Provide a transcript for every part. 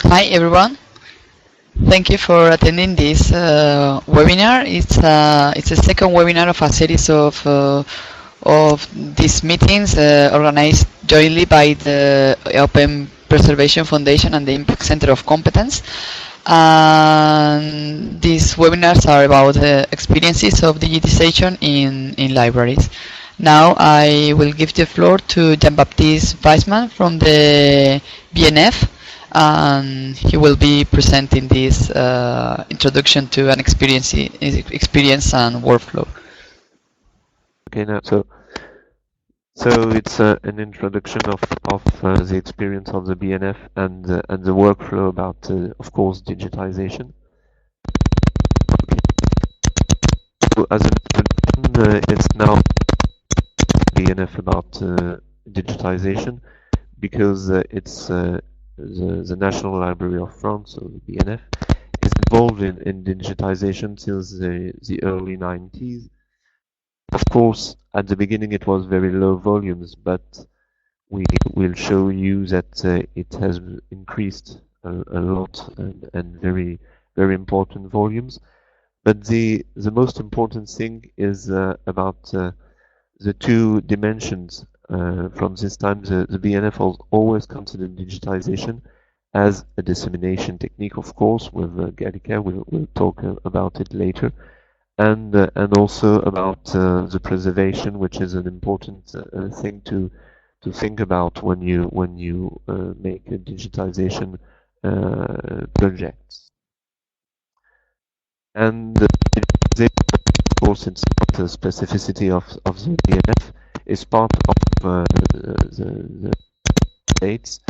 Hi everyone. Thank you for attending this webinar. It's a second webinar of a series of these meetings organized jointly by the Open Preservation Foundation and the Impact Center of Competence. And these webinars are about the experiences of digitization in libraries. Now I will give the floor to Jean-Baptiste Weissman from the BnF, and he will be presenting this introduction to an experience and workflow. Okay, now so it's an introduction of the experience of the BnF and the workflow about, of course, digitization. So as an introduction, it's now BnF about digitization because it's the National Library of France, so the BnF, is involved in digitization since the early 90s. Of course, at the beginning it was very low volumes, but we will show you that it has increased a lot and very important volumes. But the most important thing is about the two dimensions. From this time, the BnF always considered digitization as a dissemination technique, of course, with Gallica. We'll talk about it later. And also about the preservation, which is an important thing to think about when you make a digitization projects. And digitization, of course, it's not a specificity of the BnF. It's part of the states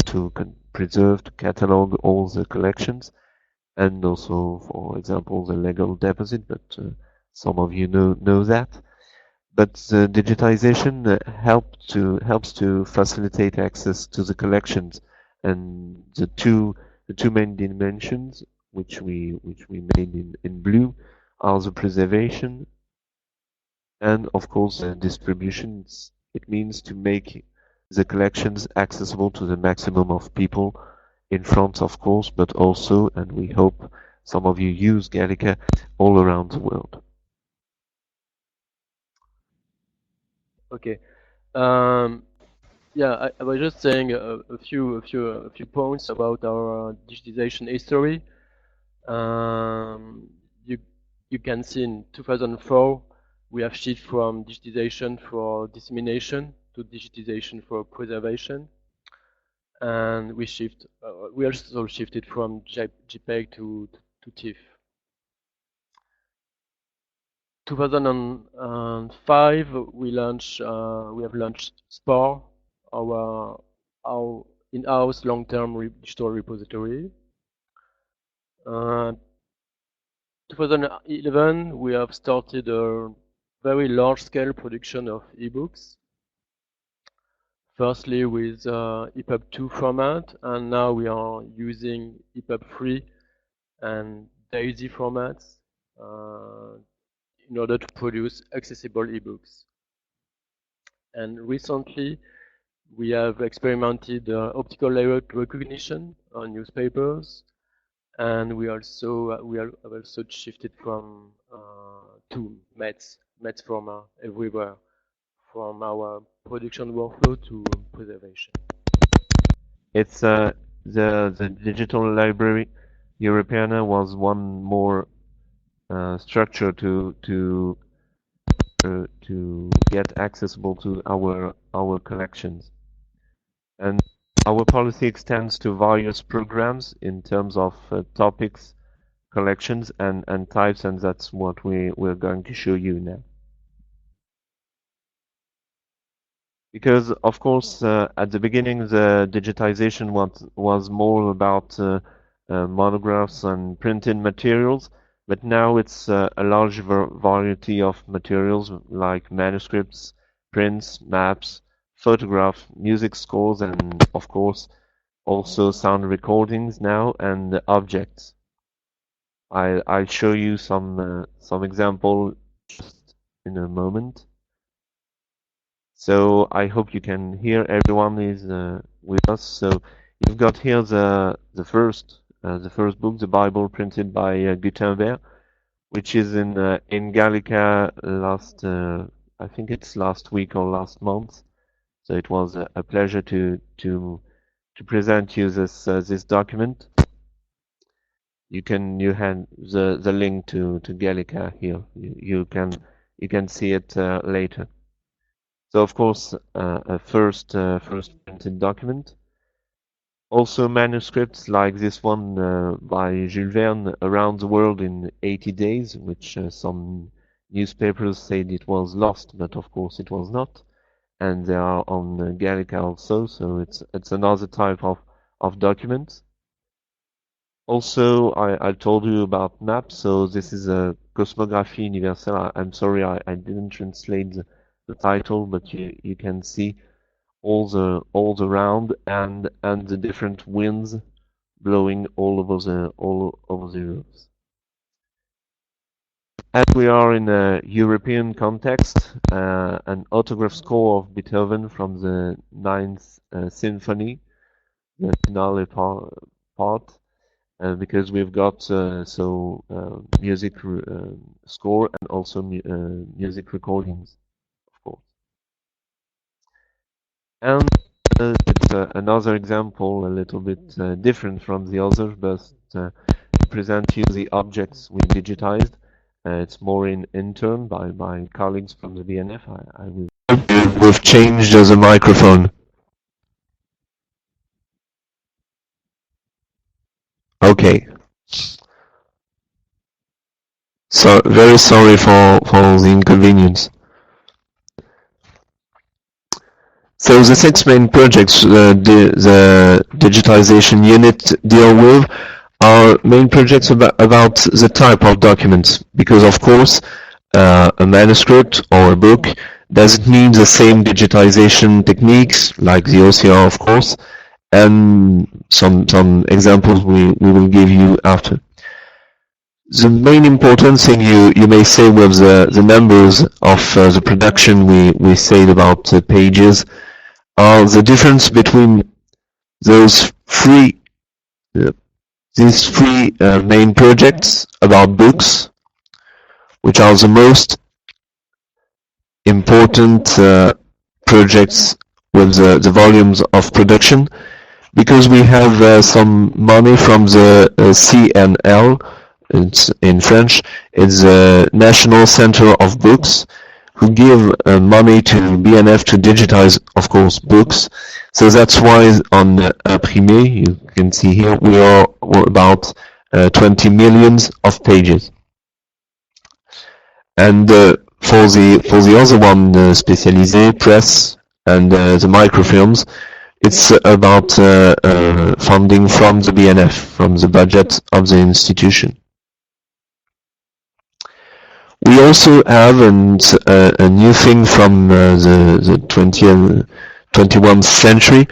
to preserve, to catalog all the collections. And also, for example, the legal deposit, but some of you know that. But digitization helps to facilitate access to the collections, and the two main dimensions which we made in blue are the preservation and, of course, the distribution. It means to make the collections accessible to the maximum of people in France, of course, but also, and we hope some of you use Gallica, all around the world. Okay. Yeah, I was just saying a few points about our digitization history. You can see in 2004 we have shifted from digitization for dissemination to digitization for preservation. And we also shifted from JPEG to TIFF. 2005 we have launched SPAR, our in-house long-term digital repository. 2011 we have started a very large-scale production of ebooks. Firstly with EPUB 2 format, and now we are using EPUB 3 and DAISY formats in order to produce accessible ebooks. And recently we have experimented optical layout recognition on newspapers, and we have also shifted from to METS format everywhere, from our production workflow to preservation. It's the digital library Europeana was one more structure to get accessible to our collections, and our policy extends to various programs in terms of topics, collections, and types, and that's what we're going to show you now. Because, of course, at the beginning, the digitization was more about monographs and printed materials, but now it's a large variety of materials like manuscripts, prints, maps, photographs, music scores, and, of course, also sound recordings now, and objects. I'll show you some example just in a moment. So I hope you can hear everyone is with us. So You've got here the first book, the Bible, printed by Gutenberg, which is in Gallica last I think it's last week or last month. So it was a pleasure to present you this document. You have the link to Gallica here. You can see it later. So of course a first printed document. Also manuscripts like this one by Jules Verne, Around the World in 80 Days, which some newspapers said it was lost, but of course it was not. And they are on Gallica also, so it's another type of document. Also, I told you about maps, so this is a Cosmographie Universelle. I'm sorry I didn't translate the title, but you can see all the round and the different winds blowing all over the roofs. As we are in a European context, an autograph score of Beethoven from the Ninth Symphony, the finale part, because we've got music score and also music recordings, of course. And it's another example, a little bit different from the others, but to present you the objects we digitized. It's more in turn by my colleagues from the BnF. We've changed the microphone. Okay. So very sorry for the inconvenience. So the 6 main projects the digitization unit deal with are main projects about the type of documents, because of course a manuscript or a book doesn't mean the same digitization techniques like the OCR, of course, and some examples we will give you after. The main important thing you may say with the numbers of the production we said about pages are the difference between these three main projects about books, which are the most important projects with the volumes of production, because we have some money from the CNL. It's in French. It's the National Center of Books, who give money to BnF to digitize, of course, books. So that's why on Imprimé, you can see here, we're about 20 million of pages. And for the other one, Spécialisé, Press, and the microfilms, it's about funding from the BnF, from the budget of the institution. We also have a new thing from the 21st century,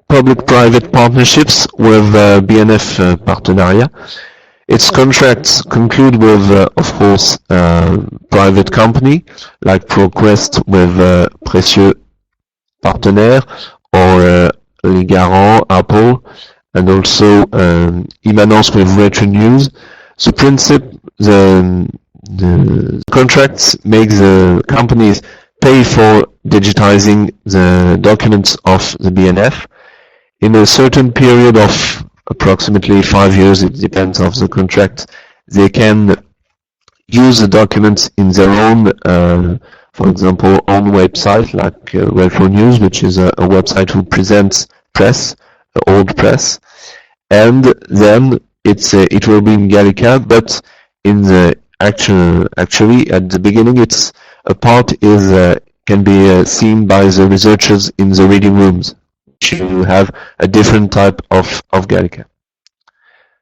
public-private partnerships with BnF Partenariat. Its contracts conclude with, of course, private company, like ProQuest with Précieux Partenaires, or Les Garants, Apple, and also Immanence with Retro News. The principle, the contracts make the companies pay for digitizing the documents of the BnF in a certain period of approximately 5 years. It depends on the contract. They can use the documents in their own, for example, own website, like Retro News, which is a website who presents press, old press, and then it will be in Gallica, but in the actually at the beginning, it's a part is can be seen by the researchers in the reading rooms. You have a different type of Gallica.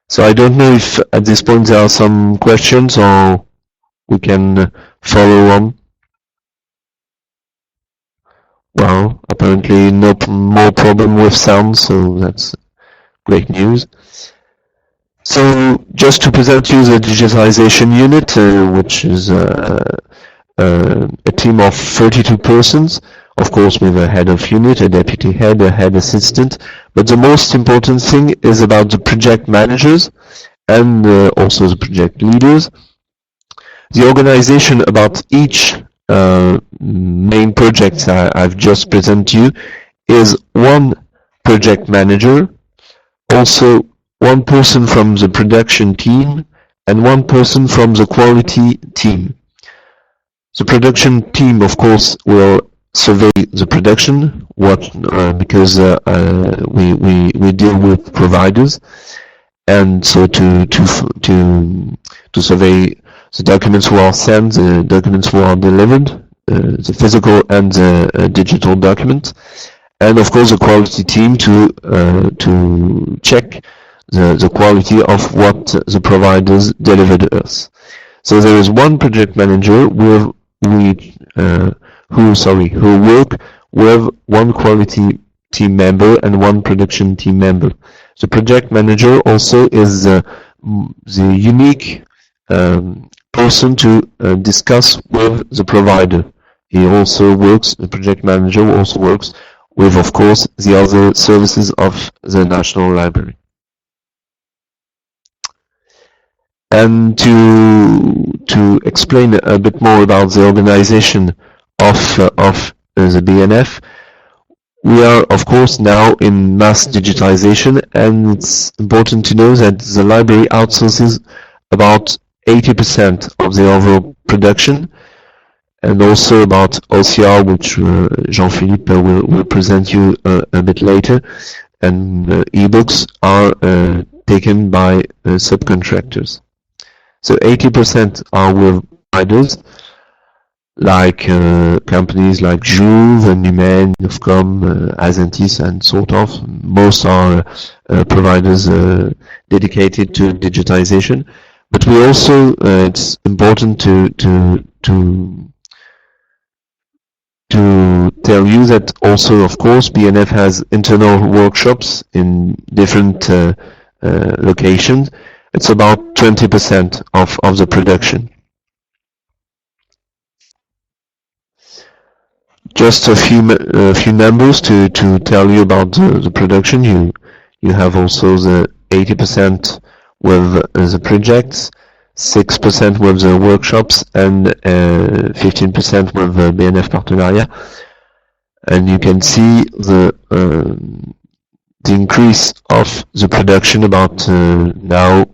So I don't know if at this point there are some questions, or we can follow on. Well, apparently no more problem with sound, so that's great news. So just to present you the digitization unit, which is a team of 32 persons, of course with a head of unit, a deputy head, a head assistant, But the most important thing is about the project managers and also the project leaders. The organization about each main project I've just presented to you is one project manager, also one person from the production team, and one person from the quality team. The production team, of course, will survey the production, because we deal with providers, and so to survey the documents who are sent, the documents who are delivered, the physical and the digital documents, and of course the quality team to check the quality of what the providers delivered us. So there is one project manager who work with one quality team member and one production team member. The project manager also is the unique person to discuss with the provider. The project manager also works with, of course, the other services of the National Library. And to explain a bit more about the organization of the BnF, we are, of course, now in mass digitization, and it's important to know that the library outsources about 80% of the overall production, and also about OCR, which Jean-Philippe will present you a bit later, and ebooks are taken by subcontractors. So 80% are with providers, like companies like Juve, Numen, Ofcom, Azentis, and sort of. Most are providers dedicated to digitization. But we also, it's important to tell you that also, of course, BnF has internal workshops in different locations. It's about 20% of the production. Just a few numbers to tell you about the production. You have also the 80% with the projects, 6% with the workshops, and 15% with the BnF Partenariat. And you can see the increase of the production about now.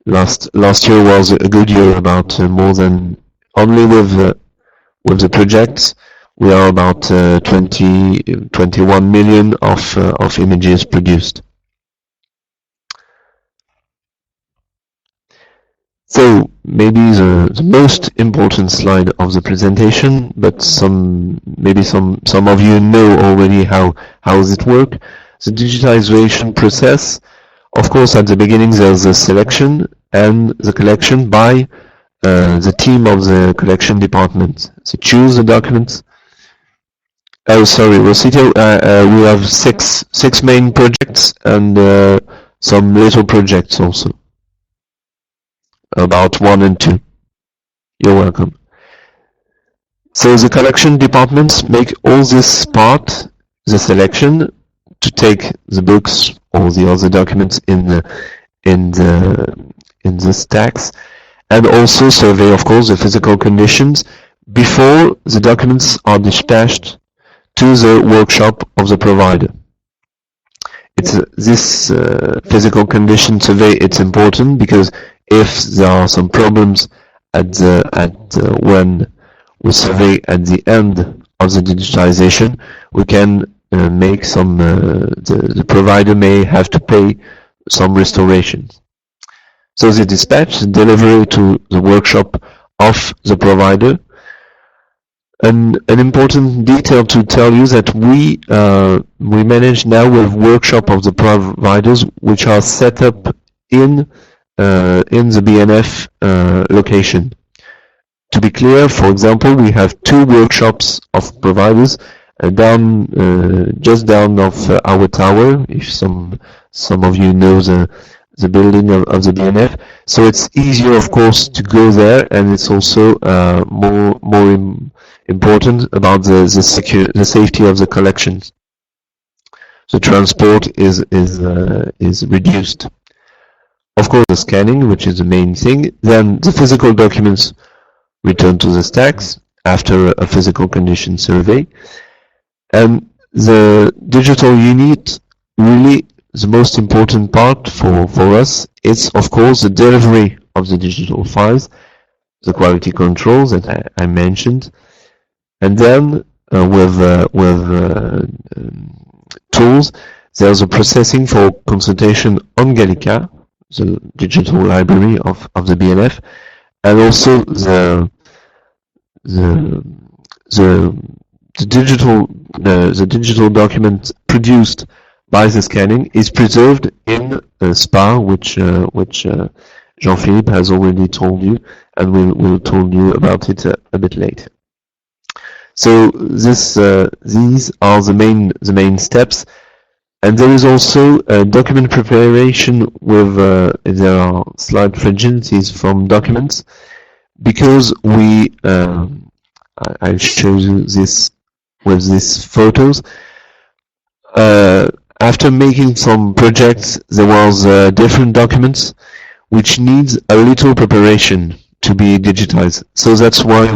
Last year was a good year, about more than, only with the projects, we are about 21 million of images produced. So maybe the most important slide of the presentation, but maybe some of you know already how does it work. The digitization process, of course, at the beginning there's a selection and the collection by the team of the collection department. So choose the documents. Oh, sorry, Rosita, we have six main projects and some little projects also. About 1 and 2. You're welcome. So the collection departments make all this part, the selection, to take the books or the other documents in the stacks, and also survey, of course, the physical conditions before the documents are dispatched to the workshop of the provider. It's this physical condition survey. It's important because if there are some problems when we survey at the end of the digitization, we can make some. The provider may have to pay some restorations. So the dispatch, the delivery to the workshop of the provider. An important detail to tell you that we manage now with workshop of the providers which are set up in the BnF location. To be clear, for example, we have 2 workshops of providers just down of our tower. If some of you know the building of the BnF, so it's easier, of course, to go there, and it's also more important about the safety of the collections. the transport is reduced. Of course, the scanning, which is the main thing. Then the physical documents return to the stacks after a physical condition survey. And the digital unit, really the most important part for us is, of course, the delivery of the digital files, the quality controls that I mentioned. And then with tools, there's a processing for consultation on Gallica, the digital library of the BnF, and also the digital document produced by the scanning is preserved in SPA, which Jean-Philippe has already told you, and will told you about it a bit later. So these are the main steps. And there is also document preparation with there are slight fragilities from documents, because we I'll show you this with these photos. After making some projects, there was different documents which needs a little preparation to be digitized. So that's why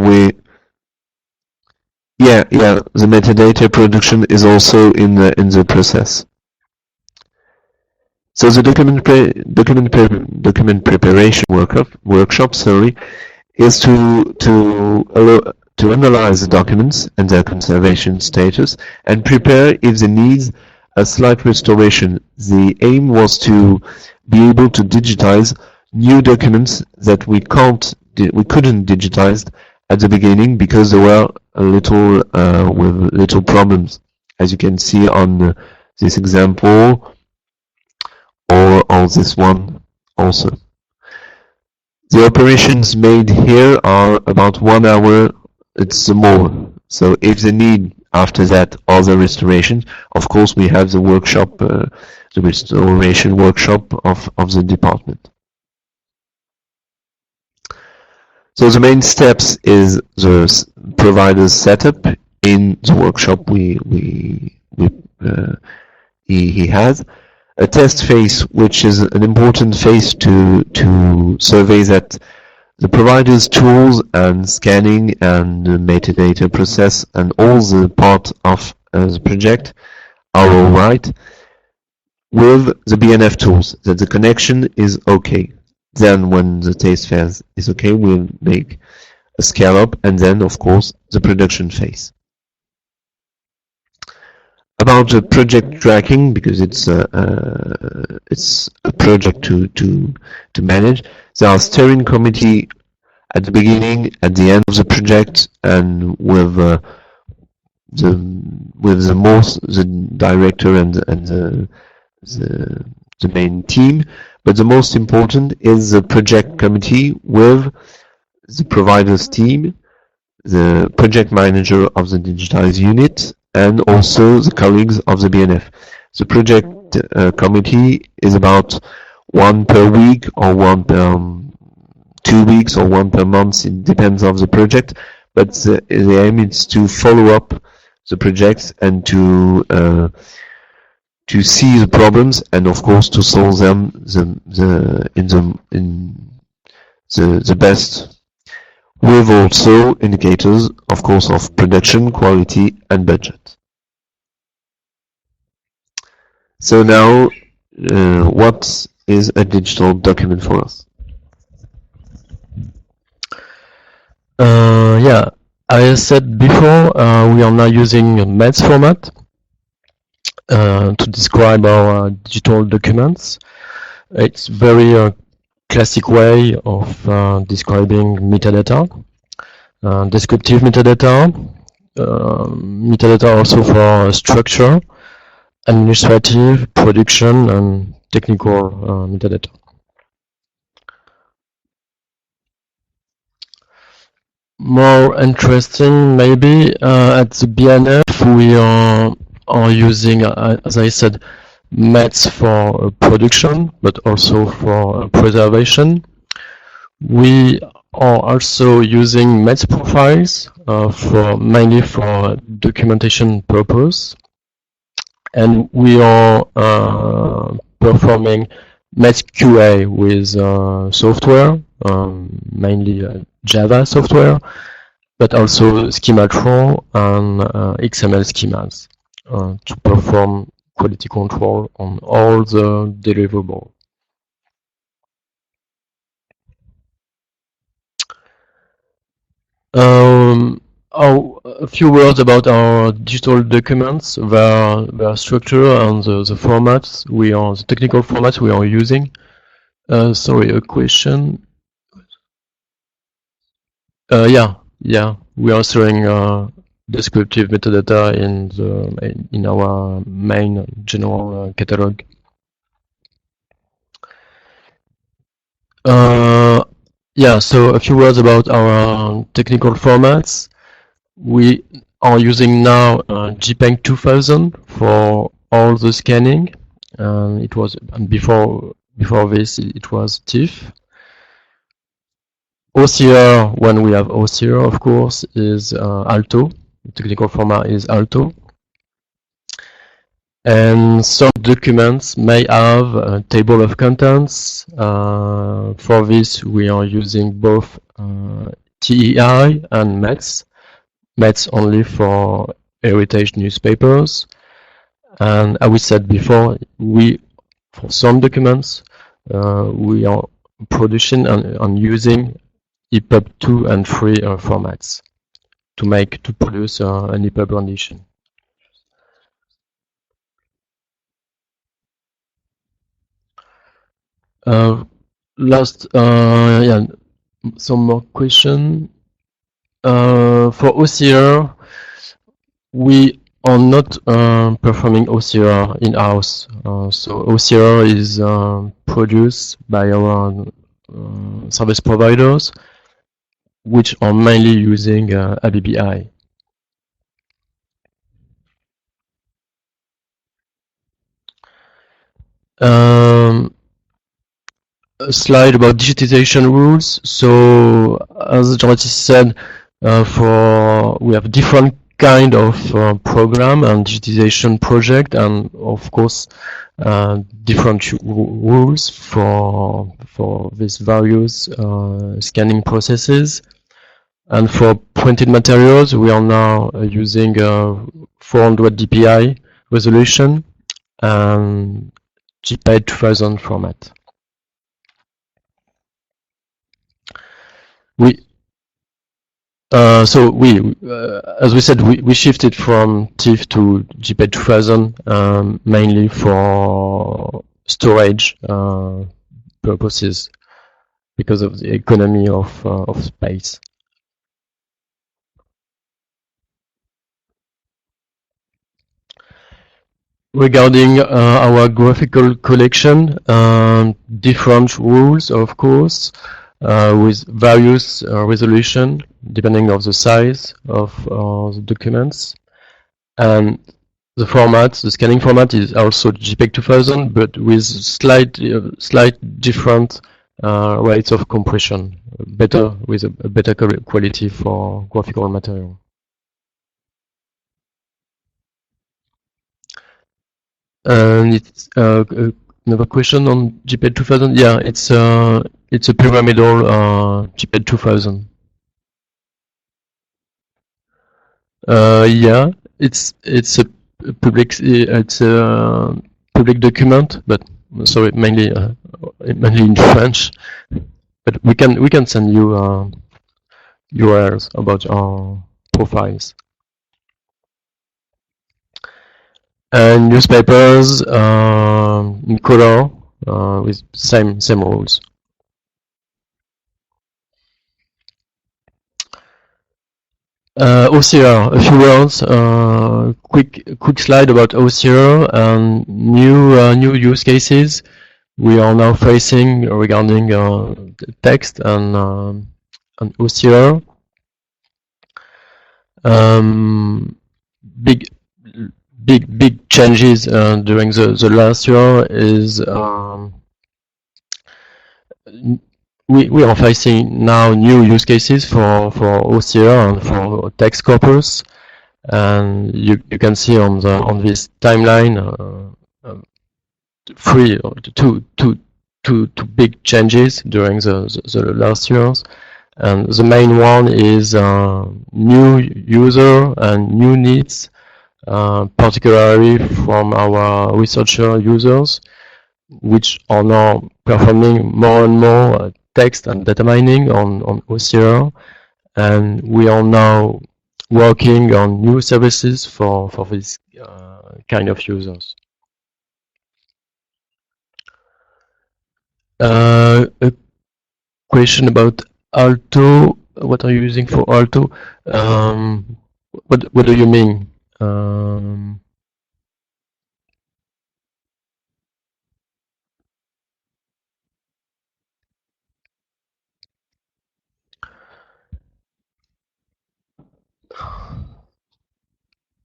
the metadata production is also in the process. So the document preparation workshop, is to analyze the documents and their conservation status and prepare if they need a slight restoration. The aim was to be able to digitize new documents that we couldn't digitize at the beginning because they were a little with little problems, as you can see on this example, or on this one also. The operations made here are about 1 hour, it's more. So if they need after that other restoration, of course we have the workshop, the restoration workshop of the department. So the main steps is the provider's setup in the workshop he has. A test phase, which is an important phase to survey that the provider's tools and scanning and the metadata process and all the part of the project are all right with the BnF tools, that the connection is okay. Then when the test phase is okay, we'll make a scale up, and then of course the production phase. About the project tracking, because it's a project to manage. There are steering committee at the beginning, at the end of the project, and with the director and the main team. But the most important is the project committee with the provider's team, the project manager of the digitized unit, and also the colleagues of the BnF. The project committee is about 1 per week, or 1 per 2 weeks, or 1 per month. It depends on the project, but the aim is to follow up the projects and to see the problems, and of course to solve them in the best, with also indicators, of course, of production, quality, and budget. So now, what is a digital document for us? Yeah, I said before, we are now using a METS format to describe our digital documents. It's very classic way of describing metadata, descriptive metadata, metadata also for structure, administrative, production, and technical metadata. More interesting, maybe, at the BnF we are using, as I said, METS for production, but also for preservation. We are also using METS profiles mainly for documentation purpose. And we are performing METS QA with software, mainly Java software, but also Schema.tron and XML schemas to perform quality control on all the deliverables. A few words about our digital documents, their structure and the formats the technical formats we are using. Sorry, a question. Yeah, we are storing descriptive metadata in our main general catalog. Yeah, so a few words about our technical formats. We are using now JPEG 2000 for all the scanning. It was before this it was TIFF. OCR, when we have OCR, of course, is Alto. The technical format is Alto. And some documents may have a table of contents. For this, we are using both TEI and METS. METS only for heritage newspapers. And as we said before, for some documents, we are producing and using EPUB 2 and 3 formats to produce an EPUB rendition. Yeah, some more question. For OCR, we are not performing OCR in-house. So OCR is produced by our service providers, which are mainly using ABBI. A slide about digitization rules. So, as Jonathan said, we have different kind of program and digitization project, and of course, different rules for these various scanning processes. And for printed materials, we are now using 400 dpi resolution and JPEG 2000 format. As we said, we shifted from TIFF to JPEG 2000 mainly for storage purposes because of the economy of space. Regarding our graphical collection, different rules, of course, with various resolution depending on the size of the documents. And the scanning format is also JPEG 2000, but with slight different rates of compression, with a better quality for graphical material. And it's another question on JPEG 2000. Yeah, it's a pyramidal JPEG 2000. Yeah, it's a public document, but sorry, mainly in French. But we can send you URLs about our profiles. And newspapers in color with same rules. OCR, a few words. Quick slide about OCR and new use cases we are now facing regarding text and OCR. Big changes during the last year is we are facing now new use cases for OCR and for text corpus. and you can see on this timeline two big changes during the last years. And the main one is new user and new needs, particularly from our researcher users, which are now performing more and more text and data mining on OCR. And we are now working on new services for this kind of users. A question about Alto. What are you using for Alto? What do you mean?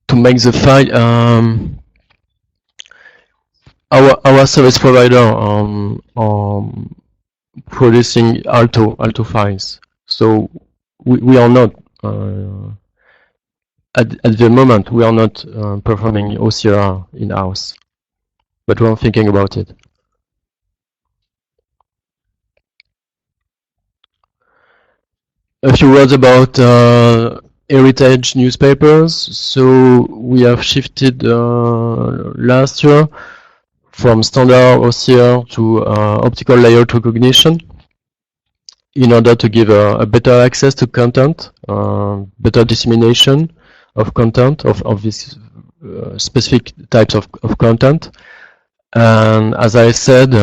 To make the file, our service provider producing Alto files. So we are not at the moment we are not performing OCR in house, but we're thinking about it. A few words about heritage newspapers. So we have shifted last year from standard OCR to optical layered recognition in order to give a better access to content, better dissemination of content, of these specific types of content. And as I said,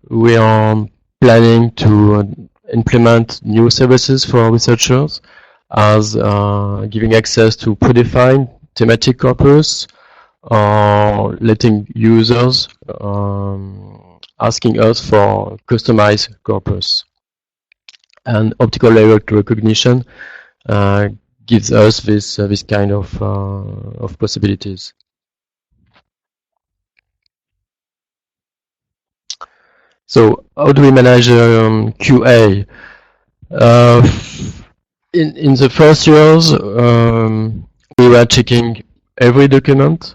we are planning to implement new services for researchers, as giving access to predefined thematic corpus, or letting users asking us for customized corpus. And optical layer recognition gives us this kind of possibilities. So how do we manage QA? In the first years, we were checking every document,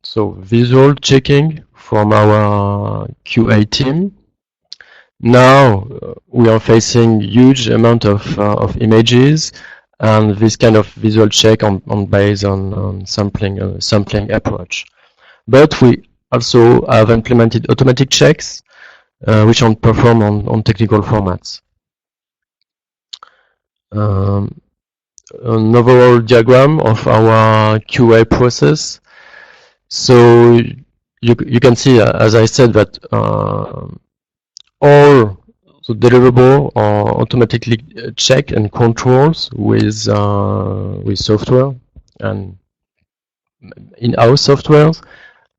so visual checking from our QA team. Now we are facing huge amount of images, and this kind of visual check based on sampling approach. But we also have implemented automatic checks, which are performed on technical formats. An overall diagram of our QA process. So you can see, as I said, that all the deliverable are automatically checked and controls with software and in-house softwares,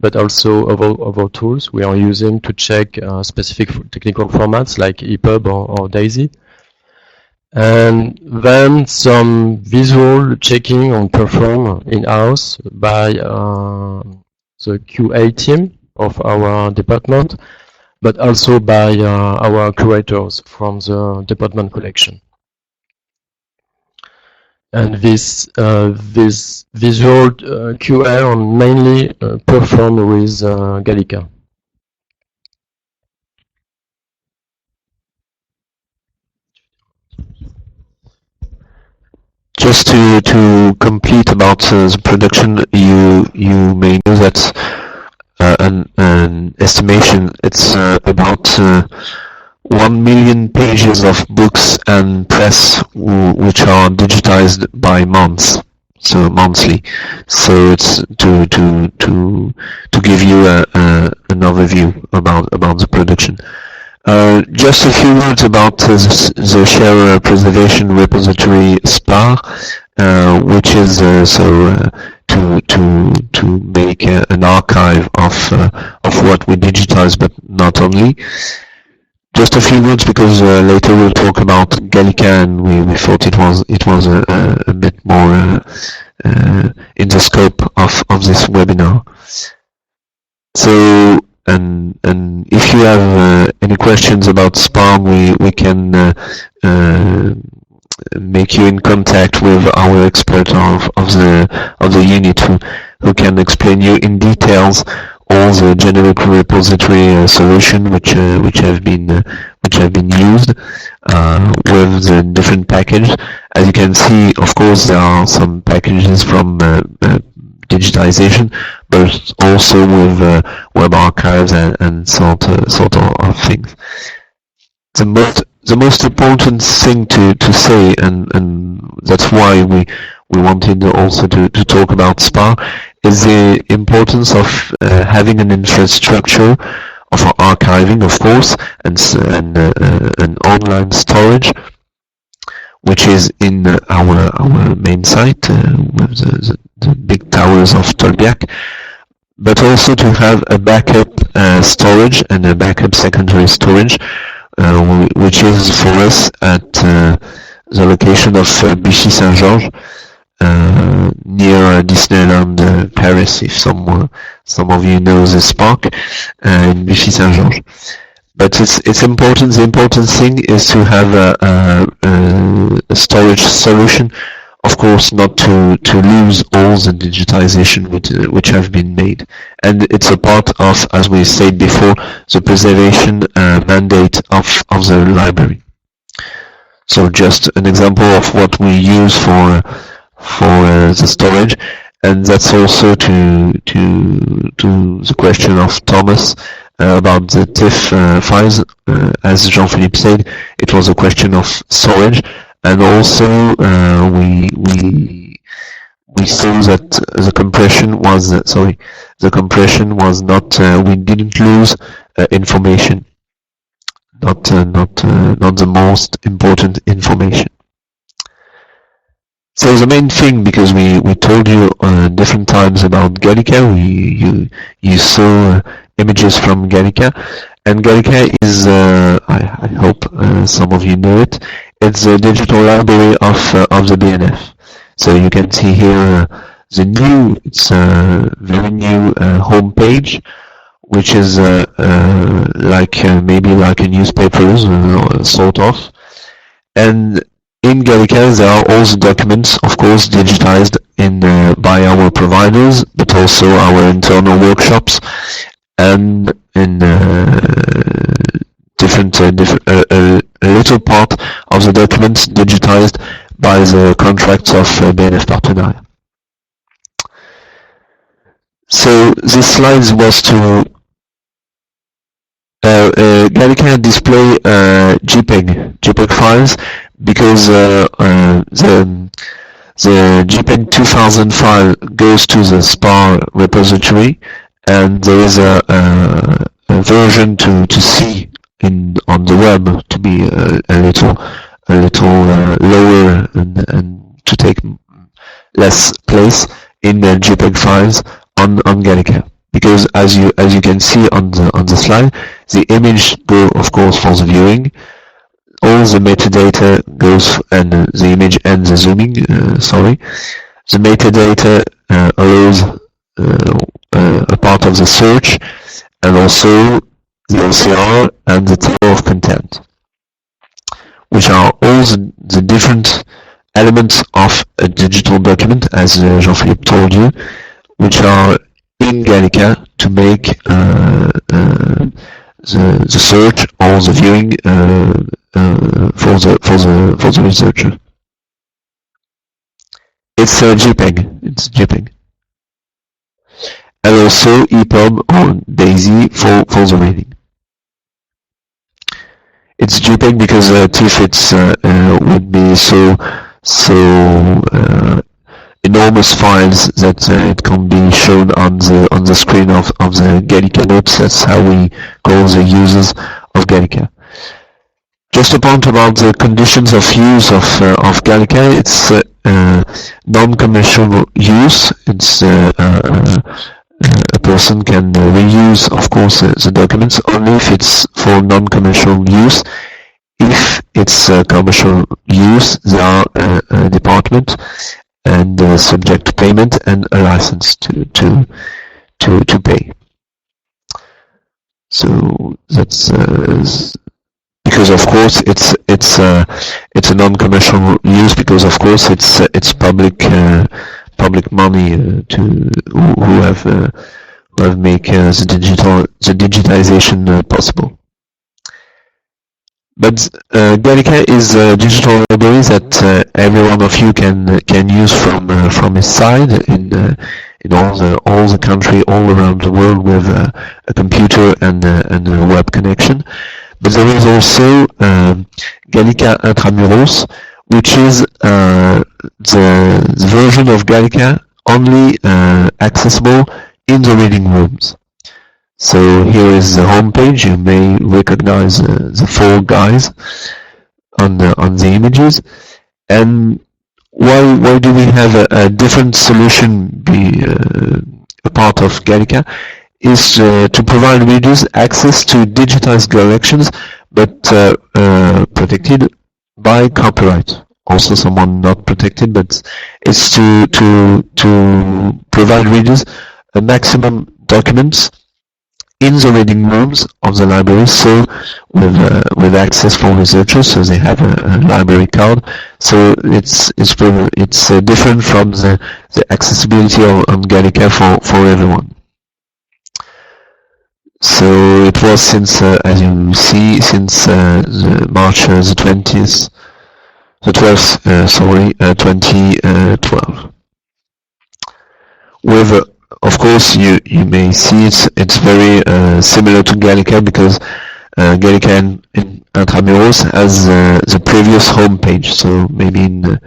but also other tools we are using to check specific technical formats like EPUB or DAISY. And then some visual checking on perform in-house by the QA team of our department, but also by our curators from the department collection. And this visual QA are mainly performed with Gallica. Just to complete about the production, you may know that an estimation, it's about 1 million pages of books and press which are digitized by months, so monthly. So it's to give you an overview about the production. Just a few words about the share preservation repository SPAR, which is to make an archive of what we digitize, but not only. Just a few words because later we'll talk about Gallica, and we thought it was a bit more in the scope of this webinar. So. And if you have any questions about SPAR, we can make you in contact with our expert of the unit who can explain you in details all the generic repository solution which have been used with the different package. As you can see, of course, there are some packages from digitization, but also with web archives and sort of things. The most important thing to say, and that's why we wanted also to talk about SPA, is the importance of having an infrastructure of archiving, of course, and online storage, which is in our main site with the big towers of Tolbiac, but also to have a backup storage and a backup secondary storage, which is for us at the location of Bussy-Saint-Georges, near Disneyland Paris, if some of you know this park, in Bussy-Saint-Georges. But it's important. The important thing is to have a storage solution. Of course, not to lose all the digitization which have been made, and it's a part of, as we said before, the preservation mandate of the library. So just an example of what we use for the storage, and that's also to the question of Thomas about the TIFF files. As Jean-Philippe said, it was a question of storage, and also we saw that the compression was not, we didn't lose information, not the most important information. So the main thing, because we told you different times about Gallica, you saw images from Gallica, and Gallica is, I hope some of you know it, it's the digital library of the BnF. So you can see here the new, it's a very new home page, which is maybe like a newspaper, sort of. And in Gallica, there are all the documents, of course, digitized by our providers, but also our internal workshops, and in a little part of the documents digitized by the contracts of BnF Partenariat. So this slide was to Gallica display JPEG files, because the JPEG 2000 file goes to the SPA repository, and there is a version to see on the web to be a little lower and to take less place in the JPEG files on Gallica. Because as you can see on the slide, the image go, of course, for the viewing. All the metadata goes, and the image and the zooming. The metadata allows a part of the search, and also the OCR and the table of content, which are all the different elements of a digital document, as Jean-Philippe told you, which are in Gallica to make the search or the viewing for the researcher. It's JPEG. It's JPEG, and also EPUB or DAISY for the reading. It's JPEG because TIFF would be so enormous files that it can be shown on the screen of the Gallica notes. That's how we call the users of Gallica. Just a point about the conditions of use of Gallica. It's non-commercial use. It's a person can reuse, of course, the documents only if it's for non-commercial use. If it's commercial use, there are a department and subject to payment and a license to pay. So that's because of course it's a non-commercial use, because of course it's public money to who have make the digitization possible. But Gallica is a digital library that every one of you can use from his side in all the country, all around the world, with a computer and a web connection. But there is also Gallica Intramuros, which is the version of Gallica only accessible in the reading rooms. So here is the home page. You may recognize the four guys on the images. And why do we have a different solution be a part of Gallica? Is to provide readers access to digitized collections, but protected by copyright. Also, someone not protected, but it's to provide readers a maximum documents in the reading rooms of the library, so with access for researchers, so they have a library card. So it's different from the accessibility on Gallica for everyone. So it was since, as you see, since March the 20th, the 12th, 2012. With of course, you may see it's very similar to Gallica, because Gallica in Intramuros has the previous homepage. So maybe in the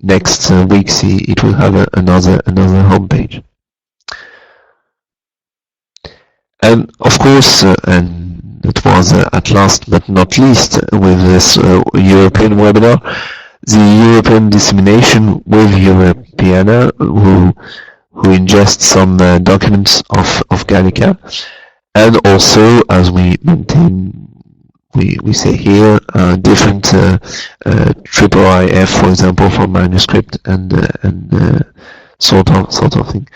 next weeks it will have another homepage. And of course, and it was at last but not least with this European webinar, the European dissemination with Europeana, who ingest some documents of Gallica, and also, as we maintain, we say here, different IIIF, for example, for manuscript and sort of thing.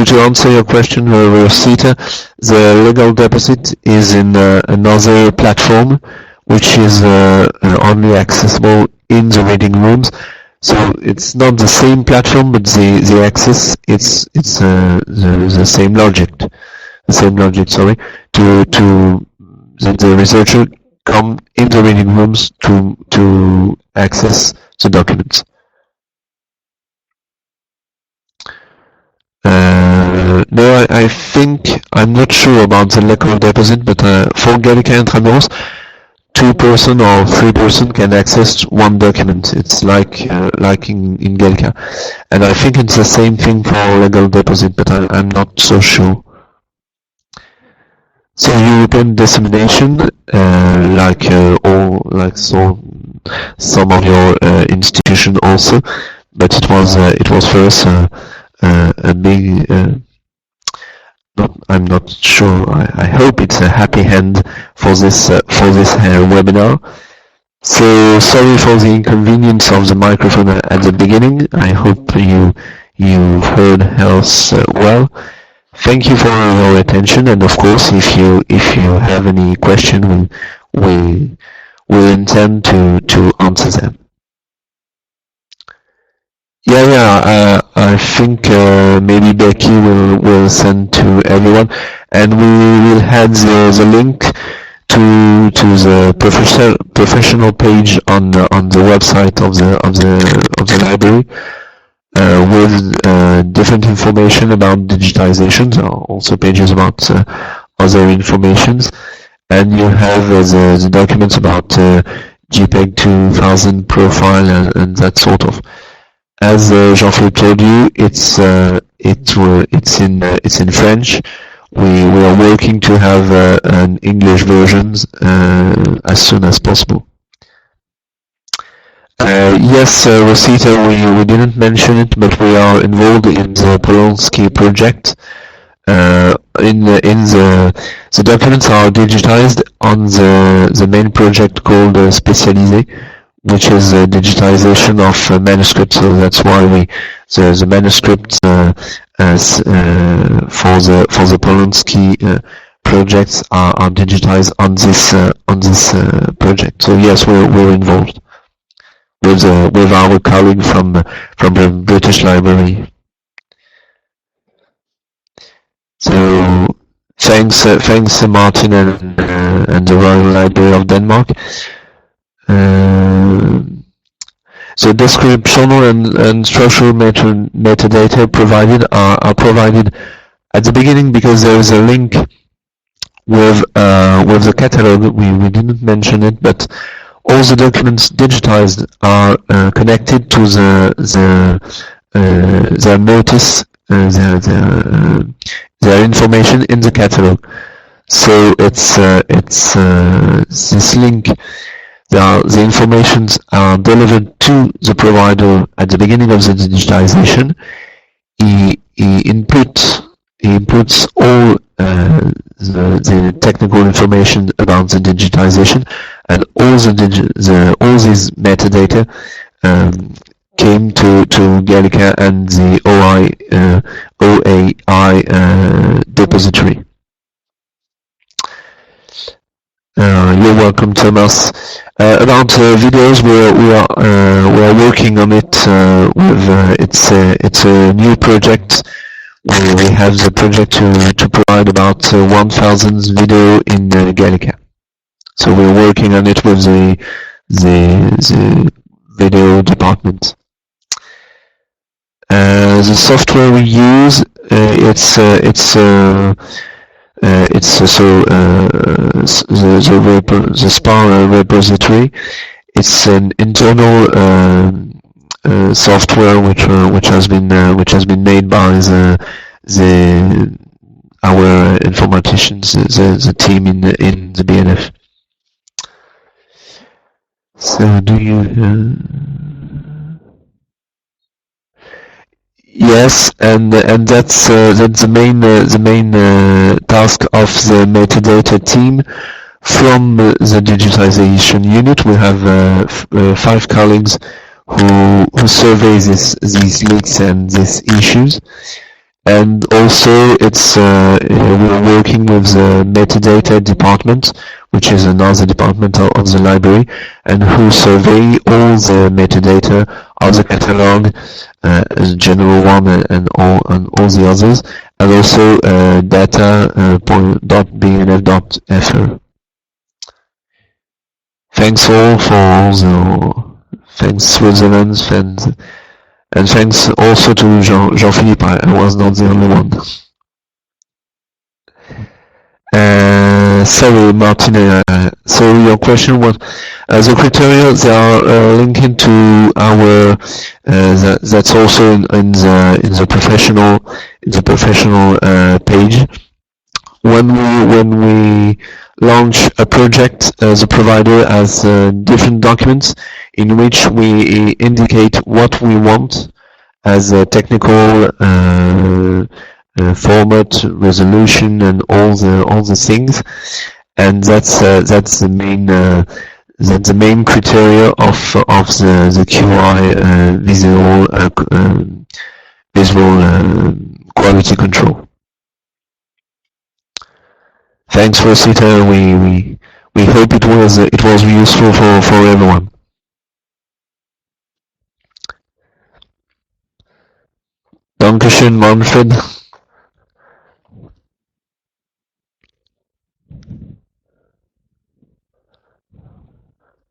To answer your question, Rosita, the legal deposit is in another platform, which is only accessible in the reading rooms. So it's not the same platform, but the access it's the same logic. The same logic, sorry, to the researcher come in the reading rooms to access the documents. No, I think, I'm not sure about the legal deposit, but for Gallica Intramuros, 2 person or 3 person can access one document. It's like in Gallica, and I think it's the same thing for legal deposit, but I'm not so sure. So European dissemination, some of your institution also, but it was for us a big. I'm not sure. I hope it's a happy end for this webinar. So sorry for the inconvenience of the microphone at the beginning. I hope you heard us well. Thank you for your attention, and of course, if you have any question, we will intend to answer them. I think maybe Becky will send to everyone, and we will add the link to the professional page on the website of the library with different information about digitization, also pages about other informations, and you have the documents about JPEG 2000 profile and that sort of. As Jean-Philippe told you, it's in French. We are working to have an English versions as soon as possible. Yes, Rosita, we didn't mention it, but we are involved in the Polonsky project. The documents are digitized on the main project called Spécialisé, which is digitization of manuscripts. So that's why the manuscripts for the Polonsky projects are digitized on this project. So yes, we're involved with our colleague from the British Library. So thanks Martin and the Royal Library of Denmark. The descriptional and structural metadata provided are provided at the beginning because there is a link with the catalog. We didn't mention it, but all the documents digitized are connected to their notice, their information in the catalog. So it's this link. The informations are delivered to the provider at the beginning of the digitization. He inputs all the technical information about the digitization, and all all these metadata came to Gallica and the OAI depository. You're welcome, Thomas. About videos, we are working on it. It's a new project. We have the project to provide about 1,000 video in Gallica. So we're working on it with the video department. The software we use, it's the SPA repository. It's an internal software which has been made by our informaticians, the team in the BnF. So do you? Yes, and that's the main task of the metadata team. From the digitization unit, we have 5 colleagues who survey these leaks and these issues. And also, we're working with the metadata department, which is another department of the library, and who survey all the metadata of the catalog, the general one and all the others, and also data.bnf.fr. Thanks all for all thanks Switzerland, and thanks also to Jean-Philippe. I was not the only one. Sorry, Martin. So your question was the criteria. They are linked to our. That's also in the professional page. When we launch a project, the provider has different documents in which we indicate what we want as a technical format, resolution, and all the things, and that's the main criteria of the QI visual quality control. Thanks, Rosita. We hope it was useful for everyone. Dankeschön, Manfred.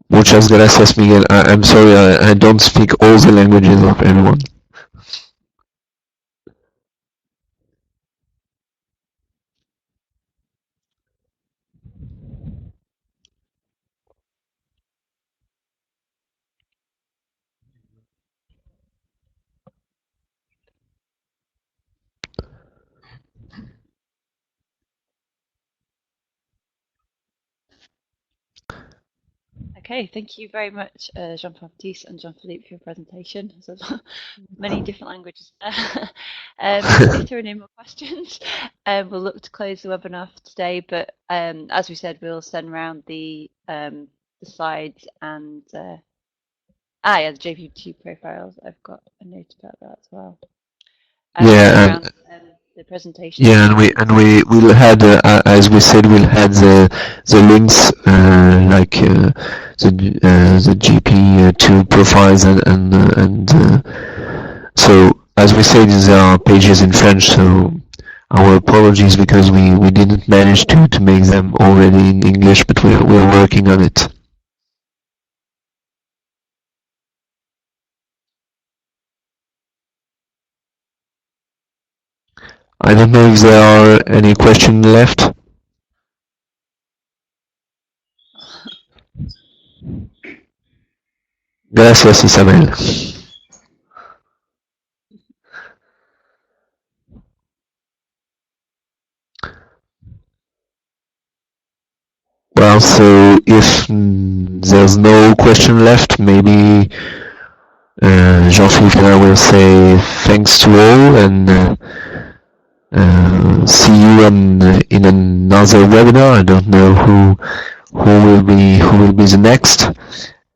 Muchas gracias, Miguel. I'm sorry, I don't speak all the languages of anyone. Okay, thank you very much, Jean-Baptiste and Jean-Philippe, for your presentation. So many different languages. If there are no more questions, we'll look to close the webinar for today. But as we said, we'll send around the slides and Yeah, the JP2 profiles. I've got a note about that as well. Yeah, Around the presentation. yeah, and we will had as we said, we'll had the links the GP2 profiles and so as we said, there are pages in French. So our apologies because we didn't manage to make them already in English, but we're working on it. I don't know if there are any questions left. Gracias, Isabel. Well, so if there's no question left, maybe Jean-Philippe and I will say thanks to all and see you in another webinar. I don't know who will be the next,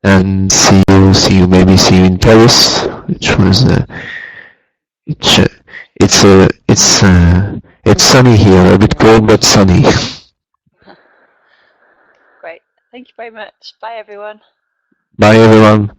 and see you maybe in Paris, which was it's sunny here, a bit cold but sunny. Great. Thank you very much. Bye, everyone. Bye, everyone.